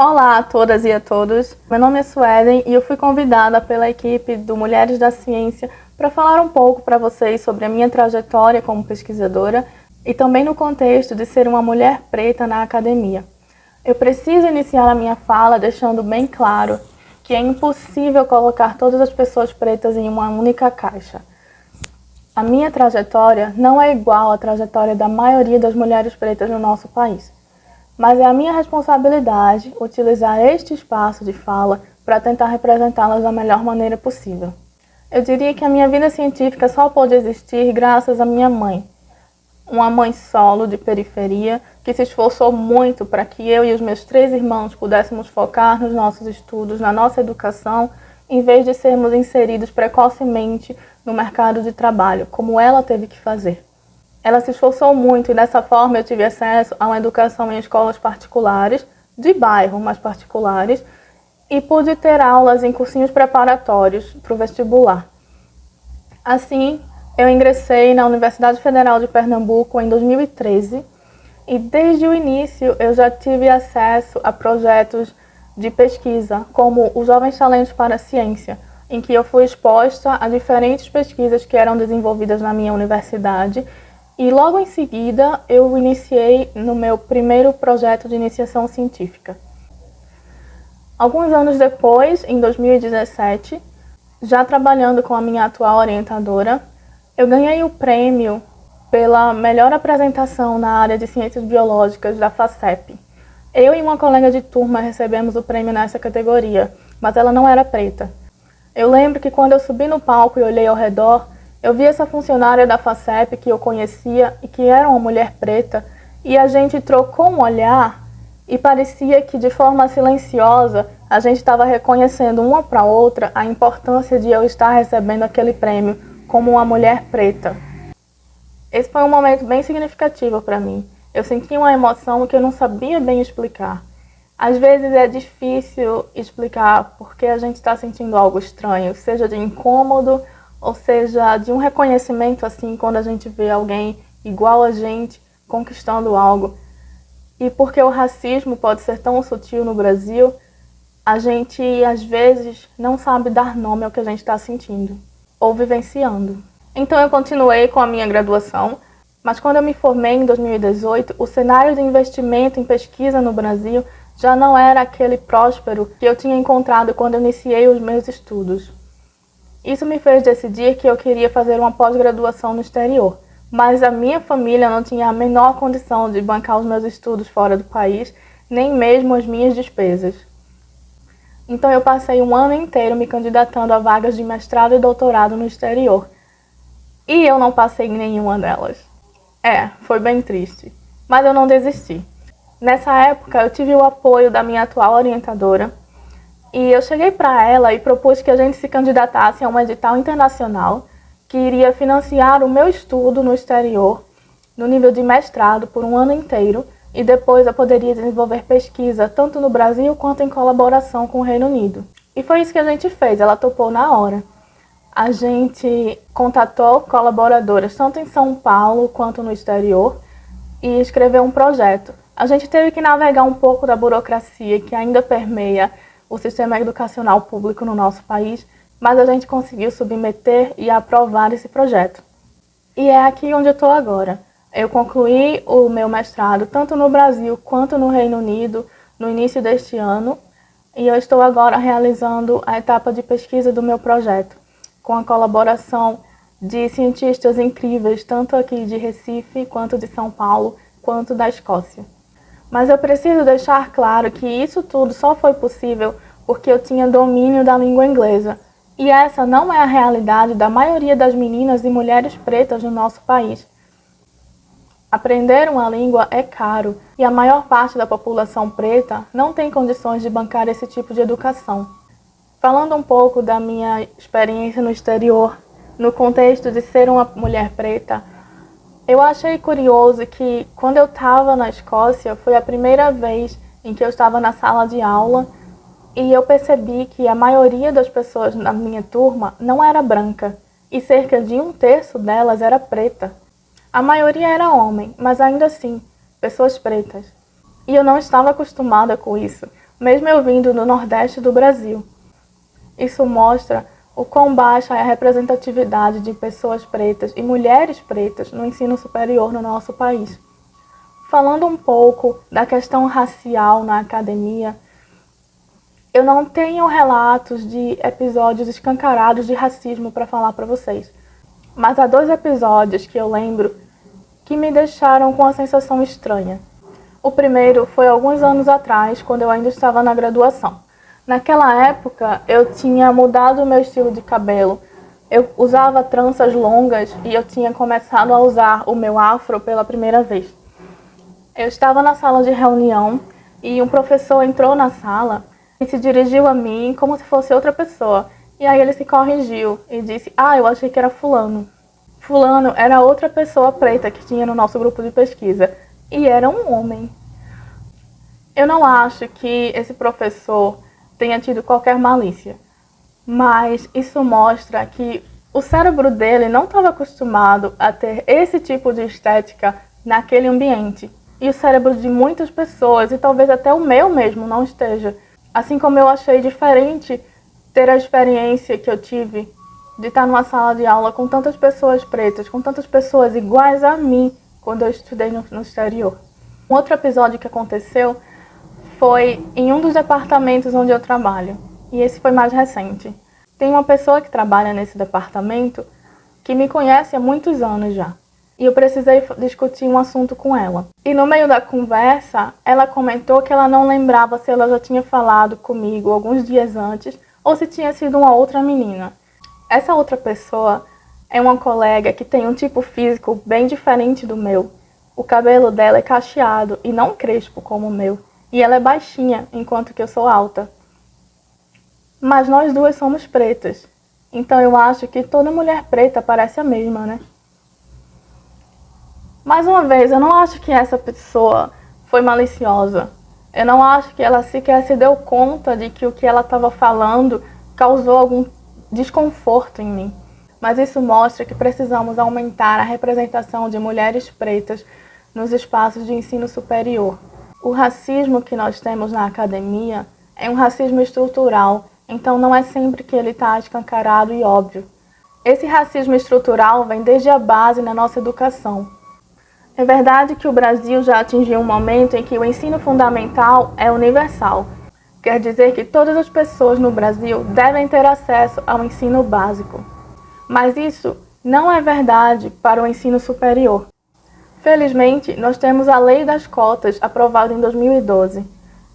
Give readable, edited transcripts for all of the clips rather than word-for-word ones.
Olá a todas e a todos, meu nome é Suelen e eu fui convidada pela equipe do Mulheres da Ciência para falar um pouco para vocês sobre a minha trajetória como pesquisadora e também no contexto de ser uma mulher preta na academia. Eu preciso iniciar a minha fala deixando bem claro que é impossível colocar todas as pessoas pretas em uma única caixa. A minha trajetória não é igual à trajetória da maioria das mulheres pretas no nosso país. Mas é a minha responsabilidade utilizar este espaço de fala para tentar representá-las da melhor maneira possível. Eu diria que a minha vida científica só pôde existir graças à minha mãe. Uma mãe solo de periferia que se esforçou muito para que eu e os meus 3 irmãos pudéssemos focar nos nossos estudos, na nossa educação, em vez de sermos inseridos precocemente no mercado de trabalho, como ela teve que fazer. Ela se esforçou muito e dessa forma eu tive acesso a uma educação em escolas particulares, de bairro, mas particulares, e pude ter aulas em cursinhos preparatórios para o vestibular. Assim, eu ingressei na Universidade Federal de Pernambuco em 2013 e desde o início eu já tive acesso a projetos de pesquisa, como o Jovens Talentos para a Ciência, em que eu fui exposta a diferentes pesquisas que eram desenvolvidas na minha universidade. E logo em seguida, eu iniciei no meu primeiro projeto de iniciação científica. Alguns anos depois, em 2017, já trabalhando com a minha atual orientadora, eu ganhei o prêmio pela melhor apresentação na área de ciências biológicas da FACEP. Eu e uma colega de turma recebemos o prêmio nessa categoria, mas ela não era preta. Eu lembro que quando eu subi no palco e olhei ao redor, eu vi essa funcionária da FACEP que eu conhecia e que era uma mulher preta e a gente trocou um olhar e parecia que de forma silenciosa a gente estava reconhecendo uma para outra a importância de eu estar recebendo aquele prêmio como uma mulher preta. Esse foi um momento bem significativo para mim. Eu senti uma emoção que eu não sabia bem explicar. Às vezes é difícil explicar porque a gente está sentindo algo estranho, seja de incômodo, ou seja, de um reconhecimento assim, quando a gente vê alguém igual a gente conquistando algo. E porque o racismo pode ser tão sutil no Brasil, a gente às vezes não sabe dar nome ao que a gente está sentindo ou vivenciando. Então eu continuei com a minha graduação, mas quando eu me formei em 2018, o cenário de investimento em pesquisa no Brasil já não era aquele próspero que eu tinha encontrado quando eu iniciei os meus estudos. Isso me fez decidir que eu queria fazer uma pós-graduação no exterior, mas a minha família não tinha a menor condição de bancar os meus estudos fora do país, nem mesmo as minhas despesas. Então eu passei um ano inteiro me candidatando a vagas de mestrado e doutorado no exterior. E eu não passei em nenhuma delas. Foi bem triste, mas eu não desisti. Nessa época eu tive o apoio da minha atual orientadora, e eu cheguei para ela e propus que a gente se candidatasse a um edital internacional que iria financiar o meu estudo no exterior, no nível de mestrado, por um ano inteiro, e depois eu poderia desenvolver pesquisa tanto no Brasil quanto em colaboração com o Reino Unido. E foi isso que a gente fez, ela topou na hora. A gente contatou colaboradoras tanto em São Paulo quanto no exterior e escreveu um projeto. A gente teve que navegar um pouco da burocracia que ainda permeia o sistema educacional público no nosso país, mas a gente conseguiu submeter e aprovar esse projeto. E é aqui onde eu estou agora. Eu concluí o meu mestrado tanto no Brasil quanto no Reino Unido no início deste ano, e eu estou agora realizando a etapa de pesquisa do meu projeto, com a colaboração de cientistas incríveis, tanto aqui de Recife, quanto de São Paulo, quanto da Escócia. Mas eu preciso deixar claro que isso tudo só foi possível porque eu tinha domínio da língua inglesa. E essa não é a realidade da maioria das meninas e mulheres pretas no nosso país. Aprender uma língua é caro e a maior parte da população preta não tem condições de bancar esse tipo de educação. Falando um pouco da minha experiência no exterior, no contexto de ser uma mulher preta, eu achei curioso que quando eu estava na Escócia, foi a primeira vez em que eu estava na sala de aula e eu percebi que a maioria das pessoas na minha turma não era branca e cerca de 1/3 delas era preta. A maioria era homem, mas ainda assim, pessoas pretas. E eu não estava acostumada com isso, mesmo eu vindo do Nordeste do Brasil. Isso mostra o quão baixa é a representatividade de pessoas pretas e mulheres pretas no ensino superior no nosso país. Falando um pouco da questão racial na academia, eu não tenho relatos de episódios escancarados de racismo para falar para vocês, mas há 2 episódios que eu lembro que me deixaram com uma sensação estranha. O primeiro foi alguns anos atrás, quando eu ainda estava na graduação. Naquela época, eu tinha mudado o meu estilo de cabelo. Eu usava tranças longas e eu tinha começado a usar o meu afro pela primeira vez. Eu estava na sala de reunião e um professor entrou na sala e se dirigiu a mim como se fosse outra pessoa. E aí ele se corrigiu e disse: eu achei que era fulano. Fulano era outra pessoa preta que tinha no nosso grupo de pesquisa. E era um homem. Eu não acho que esse professor tenha tido qualquer malícia, mas isso mostra que o cérebro dele não estava acostumado a ter esse tipo de estética naquele ambiente. E o cérebro de muitas pessoas, e talvez até o meu mesmo, não esteja. Assim como eu achei diferente ter a experiência que eu tive de estar numa sala de aula com tantas pessoas pretas, com tantas pessoas iguais a mim, quando eu estudei no exterior. Um outro episódio que aconteceu foi em um dos departamentos onde eu trabalho, e esse foi mais recente. Tem uma pessoa que trabalha nesse departamento que me conhece há muitos anos já. E eu precisei discutir um assunto com ela. E no meio da conversa, ela comentou que ela não lembrava se ela já tinha falado comigo alguns dias antes ou se tinha sido uma outra menina. Essa outra pessoa é uma colega que tem um tipo físico bem diferente do meu. O cabelo dela é cacheado e não crespo como o meu. E ela é baixinha, enquanto que eu sou alta. Mas nós duas somos pretas. Então eu acho que toda mulher preta parece a mesma, né? Mais uma vez, eu não acho que essa pessoa foi maliciosa. Eu não acho que ela sequer se deu conta de que o que ela estava falando causou algum desconforto em mim. Mas isso mostra que precisamos aumentar a representação de mulheres pretas nos espaços de ensino superior. O racismo que nós temos na academia é um racismo estrutural, então não é sempre que ele está escancarado e óbvio. Esse racismo estrutural vem desde a base na nossa educação. É verdade que o Brasil já atingiu um momento em que o ensino fundamental é universal. Quer dizer que todas as pessoas no Brasil devem ter acesso ao ensino básico. Mas isso não é verdade para o ensino superior. Felizmente, nós temos a Lei das Cotas, aprovada em 2012.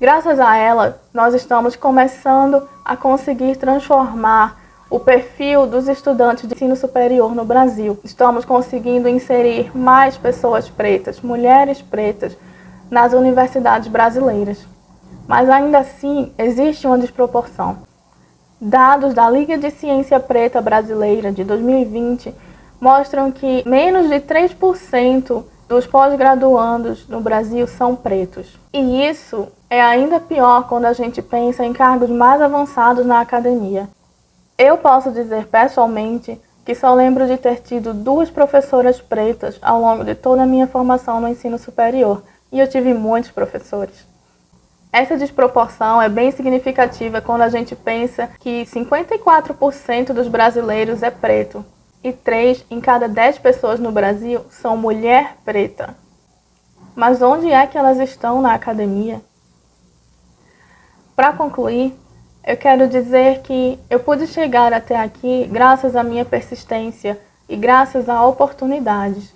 Graças a ela, nós estamos começando a conseguir transformar o perfil dos estudantes de ensino superior no Brasil. Estamos conseguindo inserir mais pessoas pretas, mulheres pretas, nas universidades brasileiras. Mas ainda assim, existe uma desproporção. Dados da Liga de Ciência Preta Brasileira de 2020 mostram que menos de 3% dos pós-graduandos no Brasil são pretos. E isso é ainda pior quando a gente pensa em cargos mais avançados na academia. Eu posso dizer pessoalmente que só lembro de ter tido 2 professoras pretas ao longo de toda a minha formação no ensino superior, e eu tive muitos professores. Essa desproporção é bem significativa quando a gente pensa que 54% dos brasileiros é preto, e 3 em cada 10 pessoas no Brasil são mulher preta. Mas onde é que elas estão na academia? Para concluir, eu quero dizer que eu pude chegar até aqui graças à minha persistência e graças a oportunidades.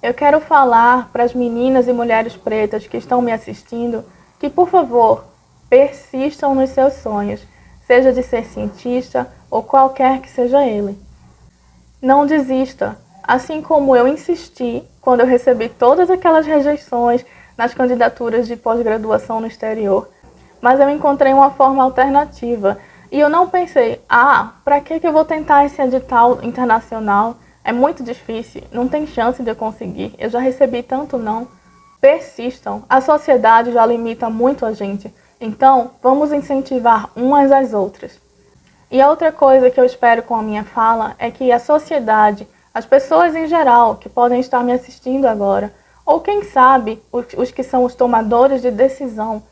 Eu quero falar para as meninas e mulheres pretas que estão me assistindo que, por favor, persistam nos seus sonhos, seja de ser cientista ou qualquer que seja ele. Não desista, assim como eu insisti quando eu recebi todas aquelas rejeições nas candidaturas de pós-graduação no exterior. Mas eu encontrei uma forma alternativa. E eu não pensei, para que eu vou tentar esse edital internacional? É muito difícil, não tem chance de eu conseguir. Eu já recebi tanto não. Persistam. A sociedade já limita muito a gente. Então, vamos incentivar umas às outras. E a outra coisa que eu espero com a minha fala é que a sociedade, as pessoas em geral que podem estar me assistindo agora, ou quem sabe os que são os tomadores de decisão,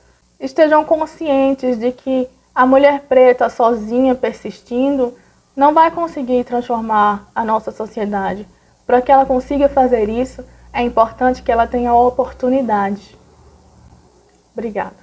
estejam conscientes de que a mulher preta sozinha, persistindo, não vai conseguir transformar a nossa sociedade. Para que ela consiga fazer isso, é importante que ela tenha oportunidade. Obrigada.